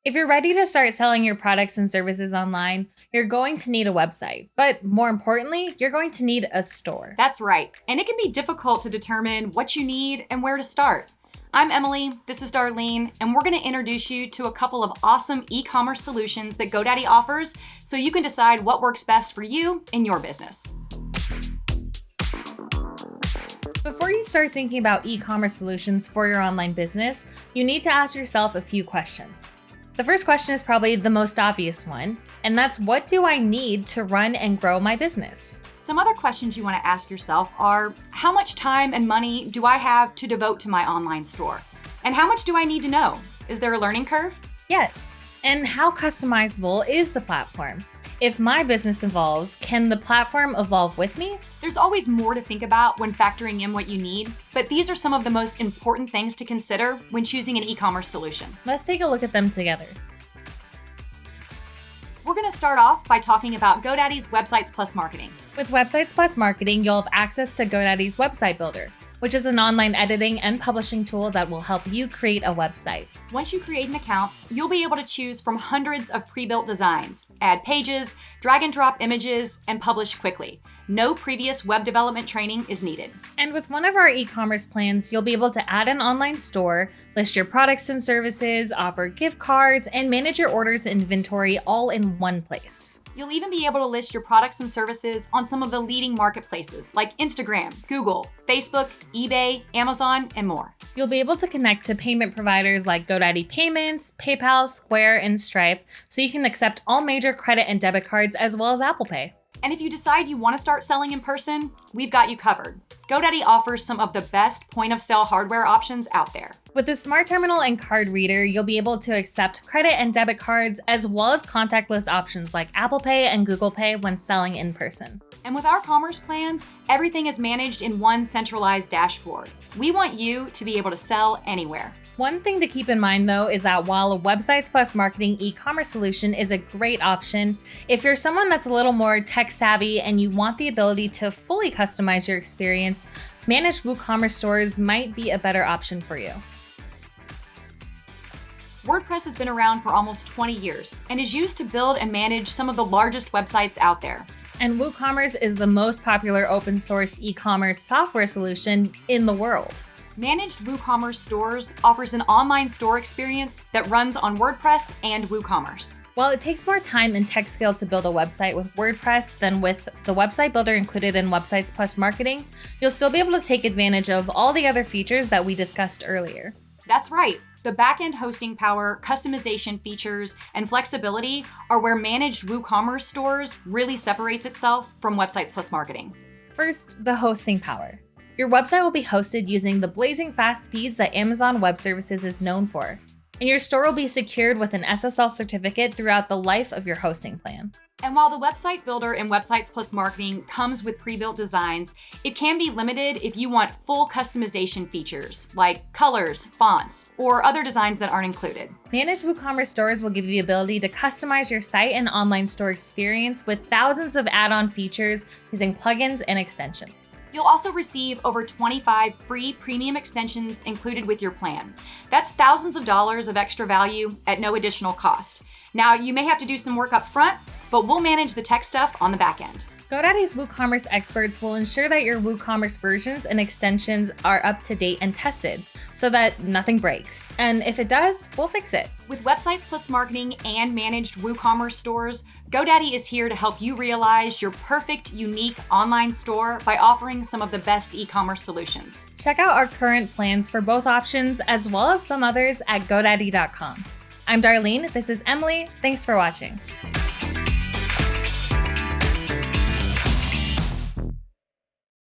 If you're ready to start selling your products and services online, you're going to need a website. But more importantly, you're going to need a store. That's right. And it can be difficult to determine what you need and where to start. I'm Emily, this is Darlene, and we're going to introduce you to a couple of awesome e-commerce solutions that GoDaddy offers so you can decide what works best for you in your business. Before you start thinking about e-commerce solutions for your online business, you need to ask yourself a few questions. The first question is probably the most obvious one, and that's what do I need to run and grow my business? Some other questions you want to ask yourself are, how much time and money do I have to devote to my online store? And how much do I need to know? Is there a learning curve? Yes. And how customizable is the platform? If my business evolves, can the platform evolve with me? There's always more to think about when factoring in what you need, but these are some of the most important things to consider when choosing an e-commerce solution. Let's take a look at them together. We're going to start off by talking about GoDaddy's Websites Plus Marketing. With Websites Plus Marketing, you'll have access to GoDaddy's Website Builder, which is an online editing and publishing tool that will help you create a website. Once you create an account, you'll be able to choose from hundreds of pre-built designs, add pages, drag and drop images, and publish quickly. No previous web development training is needed. And with one of our e-commerce plans, you'll be able to add an online store, list your products and services, offer gift cards, and manage your orders and inventory all in one place. You'll even be able to list your products and services on some of the leading marketplaces like Instagram, Google, Facebook, eBay, Amazon, and more. You'll be able to connect to payment providers like GoDaddy Payments, PayPal, Square, and Stripe, so you can accept all major credit and debit cards as well as Apple Pay. And if you decide you want to start selling in person, we've got you covered. GoDaddy offers some of the best point-of-sale hardware options out there. With the Smart Terminal and Card Reader, you'll be able to accept credit and debit cards as well as contactless options like Apple Pay and Google Pay when selling in person. And with our commerce plans, everything is managed in one centralized dashboard. We want you to be able to sell anywhere. One thing to keep in mind, though, is that while a Websites Plus Marketing e-commerce solution is a great option, if you're someone that's a little more tech-savvy and you want the ability to fully customize your experience, managed WooCommerce stores might be a better option for you. WordPress has been around for almost 20 years and is used to build and manage some of the largest websites out there. And WooCommerce is the most popular open-source e-commerce software solution in the world. Managed WooCommerce Stores offers an online store experience that runs on WordPress and WooCommerce. While it takes more time and tech skill to build a website with WordPress than with the website builder included in Websites Plus Marketing, you'll still be able to take advantage of all the other features that we discussed earlier. That's right. The backend hosting power, customization features, and flexibility are where managed WooCommerce stores really separates itself from Websites Plus Marketing. First, the hosting power. Your website will be hosted using the blazing fast speeds that Amazon Web Services is known for, and your store will be secured with an SSL certificate throughout the life of your hosting plan. And while the website builder in Websites Plus Marketing comes with pre-built designs, it can be limited if you want full customization features like colors, fonts, or other designs that aren't included. Managed WooCommerce stores will give you the ability to customize your site and online store experience with thousands of add-on features using plugins and extensions. You'll also receive over 25 free premium extensions included with your plan. That's thousands of dollars of extra value at no additional cost. Now, you may have to do some work up front, but we'll manage the tech stuff on the back end. GoDaddy's WooCommerce experts will ensure that your WooCommerce versions and extensions are up to date and tested so that nothing breaks. And if it does, we'll fix it. With Websites Plus Marketing and managed WooCommerce stores, GoDaddy is here to help you realize your perfect, unique online store by offering some of the best e-commerce solutions. Check out our current plans for both options as well as some others at GoDaddy.com. I'm Darlene, this is Emily, thanks for watching.